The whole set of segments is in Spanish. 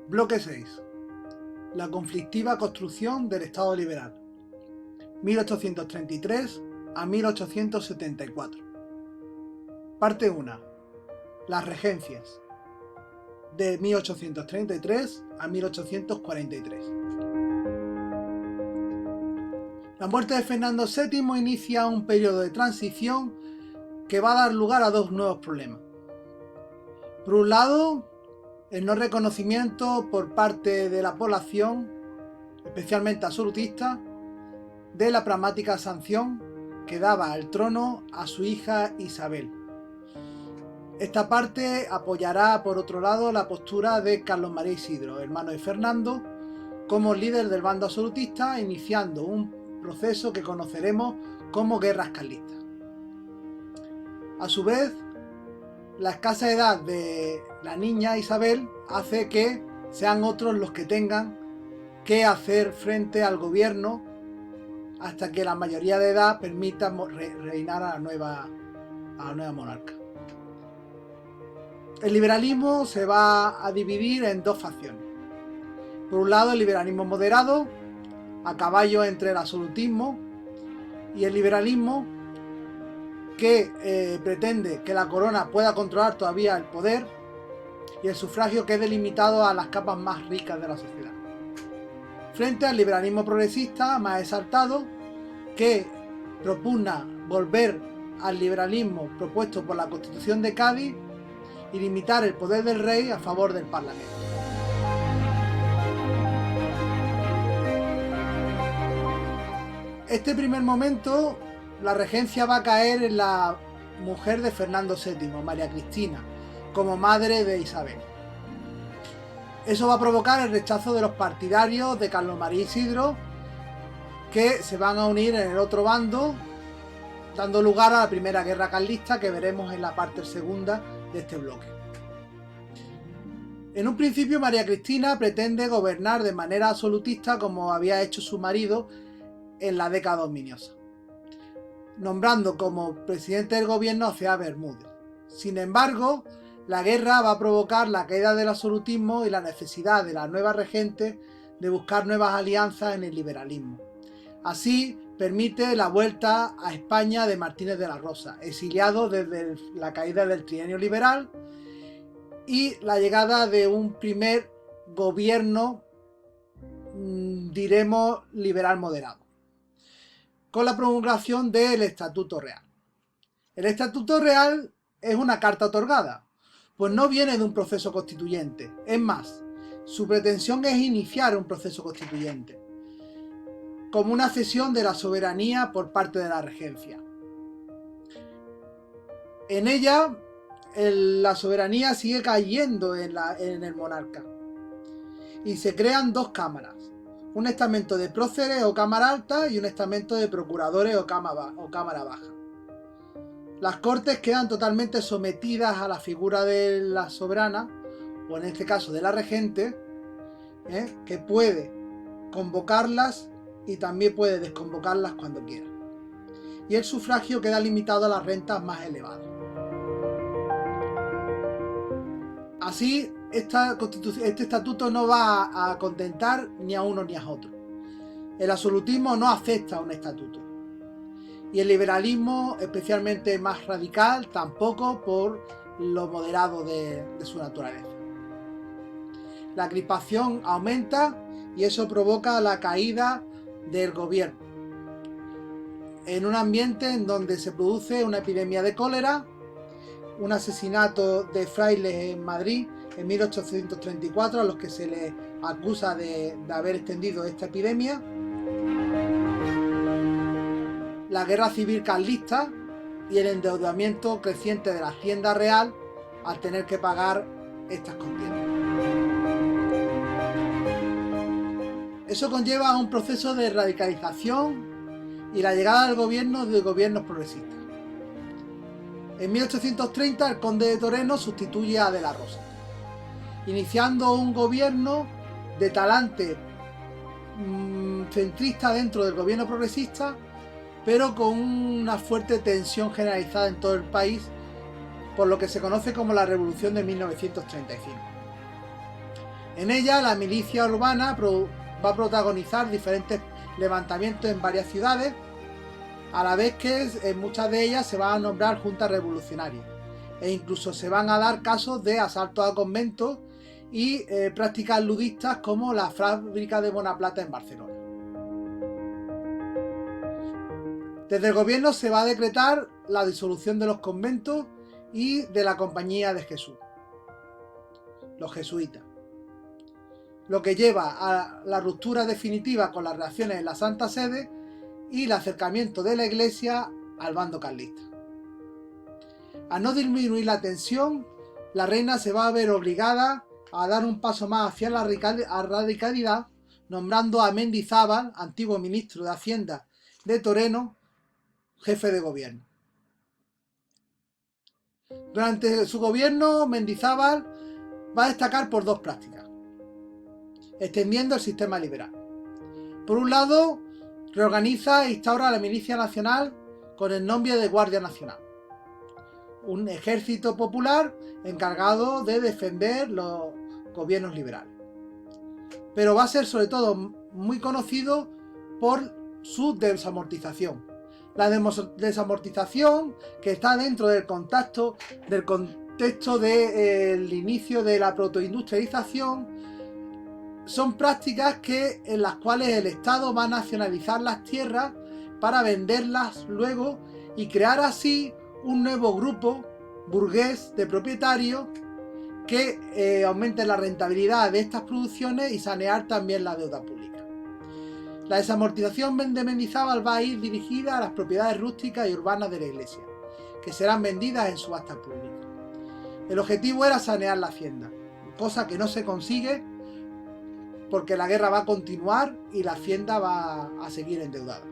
Bloque 6. La conflictiva construcción del Estado liberal. 1833 a 1874. Parte 1. Las regencias. De 1833 a 1843. La muerte de Fernando VII inicia un periodo de transición que va a dar lugar a dos nuevos problemas. Por un lado, el no reconocimiento por parte de la población, especialmente absolutista, de la pragmática sanción que daba el trono a su hija Isabel. Esta parte apoyará, por otro lado, la postura de Carlos María Isidro, hermano de Fernando, como líder del bando absolutista, iniciando un proceso que conoceremos como guerras carlistas. A su vez, la escasa edad de la niña Isabel hace que sean otros los que tengan que hacer frente al gobierno hasta que la mayoría de edad permita reinar a la nueva monarca. El liberalismo se va a dividir en dos facciones. Por un lado, el liberalismo moderado, a caballo entre el absolutismo, y el liberalismo que pretende que la corona pueda controlar todavía el poder y el sufragio quede limitado a las capas más ricas de la sociedad. Frente al liberalismo progresista más exaltado, que propugna volver al liberalismo propuesto por la Constitución de Cádiz y limitar el poder del rey a favor del Parlamento. Este primer momento, la regencia va a caer en la mujer de Fernando VII, María Cristina, como madre de Isabel. Eso va a provocar el rechazo de los partidarios de Carlos María Isidro, que se van a unir en el otro bando, dando lugar a la primera guerra carlista que veremos en la parte segunda de este bloque. En un principio, María Cristina pretende gobernar de manera absolutista como había hecho su marido en la década dominiosa, nombrando como presidente del gobierno a Ciudad Bermúdez. Sin embargo, la guerra va a provocar la caída del absolutismo y la necesidad de la nueva regente de buscar nuevas alianzas en el liberalismo. Así, permite la vuelta a España de Martínez de la Rosa, exiliado desde la caída del trienio liberal, y la llegada de un primer gobierno, diremos, liberal moderado, con la promulgación del Estatuto Real. El Estatuto Real es una carta otorgada, pues no viene de un proceso constituyente. Es más, su pretensión es iniciar un proceso constituyente, como una cesión de la soberanía por parte de la regencia. En ella, la soberanía sigue cayendo en el monarca, y se crean dos cámaras: un estamento de próceres o cámara alta y un estamento de procuradores o cámara baja. Las cortes quedan totalmente sometidas a la figura de la soberana, o en este caso de la regente, que puede convocarlas y también puede desconvocarlas cuando quiera. Y el sufragio queda limitado a las rentas más elevadas. Así, este estatuto no va a contentar ni a uno ni a otro. El absolutismo no acepta un estatuto. Y el liberalismo, especialmente más radical, tampoco, por lo moderado de su naturaleza. La crispación aumenta y eso provoca la caída del gobierno, en un ambiente en donde se produce una epidemia de cólera, un asesinato de frailes en Madrid en 1834, a los que se les acusa de haber extendido esta epidemia, la guerra civil carlista y el endeudamiento creciente de la Hacienda Real al tener que pagar estas contiendas. Eso conlleva a un proceso de radicalización y la llegada del gobierno de gobiernos progresistas. En 1830 el conde de Toreno sustituye a De la Rosa, iniciando un gobierno de talante centrista dentro del gobierno progresista, pero con una fuerte tensión generalizada en todo el país, por lo que se conoce como la Revolución de 1935. En ella la milicia urbana va a protagonizar diferentes levantamientos en varias ciudades, a la vez que en muchas de ellas se van a nombrar juntas revolucionarias e incluso se van a dar casos de asaltos a conventos y prácticas ludistas como la fábrica de Bonaplata en Barcelona. Desde el gobierno se va a decretar la disolución de los conventos y de la Compañía de Jesús, los jesuitas, lo que lleva a la ruptura definitiva con las relaciones en la Santa Sede y el acercamiento de la Iglesia al bando carlista. Al no disminuir la tensión, la reina se va a ver obligada a dar un paso más hacia la radicalidad, nombrando a Mendizábal, antiguo ministro de Hacienda de Toreno, jefe de gobierno. Durante su gobierno, Mendizábal va a destacar por dos prácticas, extendiendo el sistema liberal. Por un lado, reorganiza e instaura la Milicia Nacional con el nombre de Guardia Nacional, un ejército popular encargado de defender los gobiernos liberales. Pero va a ser sobre todo muy conocido por su desamortización. La desamortización que está dentro del contexto del inicio de la protoindustrialización son prácticas en las cuales el Estado va a nacionalizar las tierras para venderlas luego y crear así un nuevo grupo burgués de propietarios que aumente la rentabilidad de estas producciones y sanear también la deuda pública. La desamortización de Mendizábal va a ir dirigida a las propiedades rústicas y urbanas de la Iglesia, que serán vendidas en subasta pública. El objetivo era sanear la hacienda, cosa que no se consigue porque la guerra va a continuar y la hacienda va a seguir endeudada.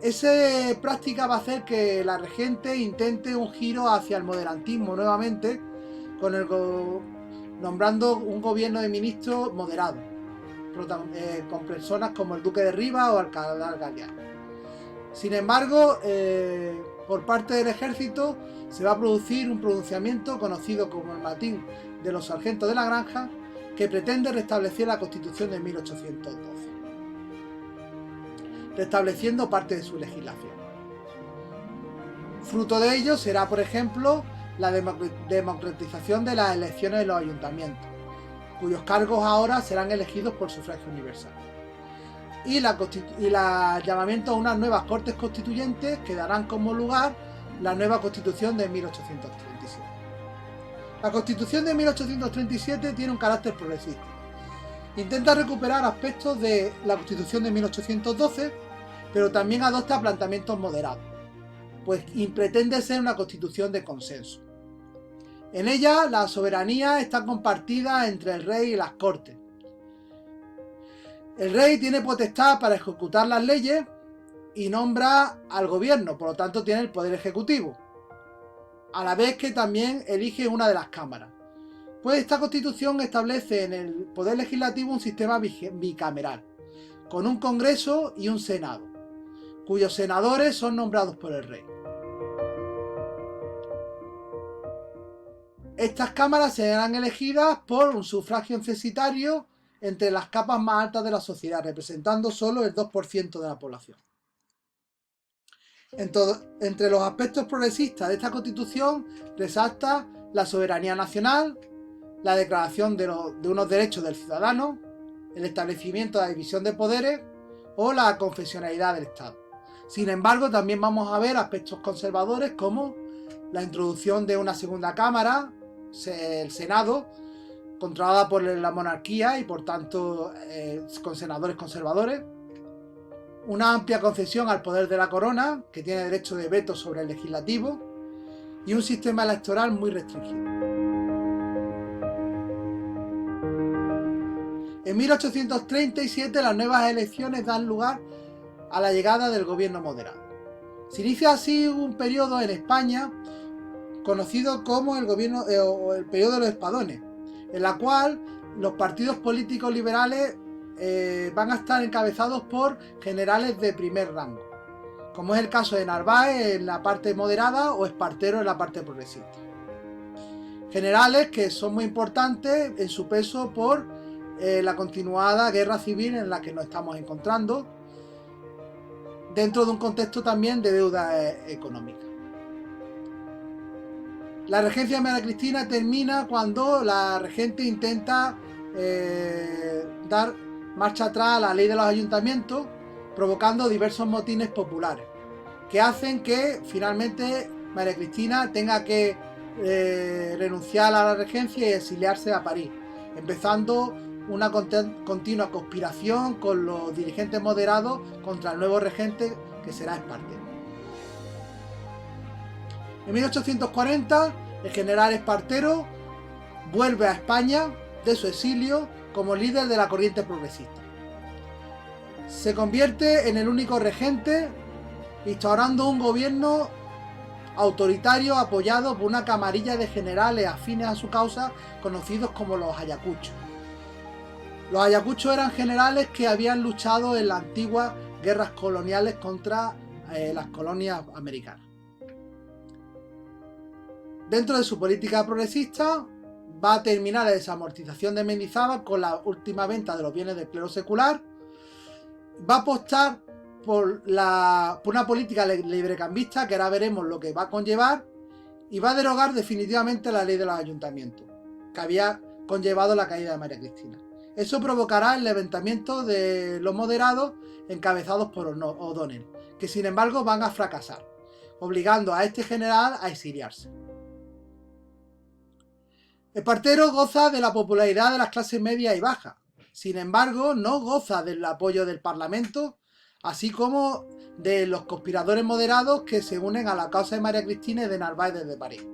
Esa práctica va a hacer que la regente intente un giro hacia el moderantismo nuevamente, nombrando un gobierno de ministros moderado, con personas como el Duque de Rivas o Alcalá Galiano. Sin embargo, por parte del ejército se va a producir un pronunciamiento conocido como el Matín de los Sargentos de la Granja, que pretende restablecer la Constitución de 1812, restableciendo parte de su legislación. Fruto de ello será, por ejemplo, la democratización de las elecciones de los ayuntamientos, cuyos cargos ahora serán elegidos por sufragio universal, y el llamamiento a unas nuevas Cortes Constituyentes que darán como lugar la nueva Constitución de 1837. La Constitución de 1837 tiene un carácter progresista. Intenta recuperar aspectos de la Constitución de 1812, pero también adopta planteamientos moderados, pues pretende ser una constitución de consenso. En ella, la soberanía está compartida entre el rey y las cortes. El rey tiene potestad para ejecutar las leyes y nombra al gobierno, por lo tanto tiene el poder ejecutivo, a la vez que también elige una de las cámaras. Pues esta constitución establece en el poder legislativo un sistema bicameral, con un Congreso y un Senado, cuyos senadores son nombrados por el rey. Estas cámaras serán elegidas por un sufragio censitario entre las capas más altas de la sociedad, representando solo el 2% de la población. Entre los aspectos progresistas de esta Constitución resalta la soberanía nacional, la declaración de unos derechos del ciudadano, el establecimiento de la división de poderes o la confesionalidad del Estado. Sin embargo, también vamos a ver aspectos conservadores como la introducción de una segunda cámara, el Senado, controlada por la monarquía y por tanto con senadores conservadores, una amplia concesión al poder de la corona, que tiene derecho de veto sobre el legislativo, y un sistema electoral muy restringido. En 1837 las nuevas elecciones dan lugar a la llegada del gobierno moderado. Se inicia así un periodo en España conocido como el periodo de los espadones, en la cual los partidos políticos liberales van a estar encabezados por generales de primer rango, como es el caso de Narváez en la parte moderada o Espartero en la parte progresista. Generales que son muy importantes en su peso por la continuada guerra civil en la que nos estamos encontrando, dentro de un contexto también de deuda económica. La regencia de María Cristina termina cuando la regente intenta dar marcha atrás a la ley de los ayuntamientos, provocando diversos motines populares, que hacen que finalmente María Cristina tenga que renunciar a la regencia y exiliarse a París, empezando una continua conspiración con los dirigentes moderados contra el nuevo regente, que será Espartero. En 1840, el general Espartero vuelve a España de su exilio como líder de la corriente progresista. Se convierte en el único regente, instaurando un gobierno autoritario apoyado por una camarilla de generales afines a su causa, conocidos como los ayacuchos. Los ayacuchos eran generales que habían luchado en las antiguas guerras coloniales contra las colonias americanas. Dentro de su política progresista, va a terminar la desamortización de Mendizábal con la última venta de los bienes del clero secular. Va a apostar por una política librecambista, que ahora veremos lo que va a conllevar, y va a derogar definitivamente la ley de los ayuntamientos, que había conllevado la caída de María Cristina. Eso provocará el levantamiento de los moderados encabezados por O'Donnell, que sin embargo van a fracasar, obligando a este general a exiliarse. Espartero goza de la popularidad de las clases medias y bajas, sin embargo no goza del apoyo del Parlamento, así como de los conspiradores moderados que se unen a la causa de María Cristina y de Narváez desde París.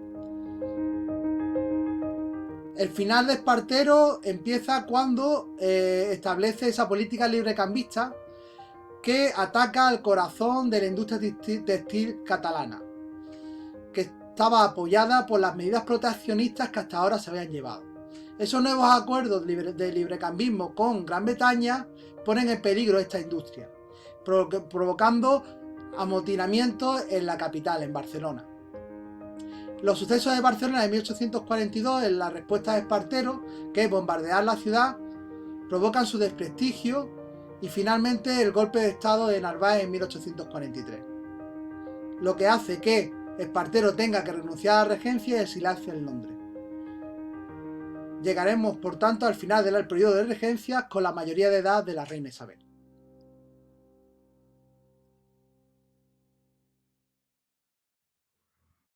El final de Espartero empieza cuando establece esa política librecambista que ataca al corazón de la industria textil catalana, que estaba apoyada por las medidas proteccionistas que hasta ahora se habían llevado. Esos nuevos acuerdos de librecambismo con Gran Bretaña ponen en peligro esta industria, provocando amotinamientos en la capital, en Barcelona. Los sucesos de Barcelona de 1842, en la respuesta de Espartero, que es bombardear la ciudad, provocan su desprestigio y finalmente el golpe de estado de Narváez en 1843. Lo que hace que Espartero tenga que renunciar a la regencia y exiliarse en Londres. Llegaremos, por tanto, al final del periodo de regencia con la mayoría de edad de la reina Isabel.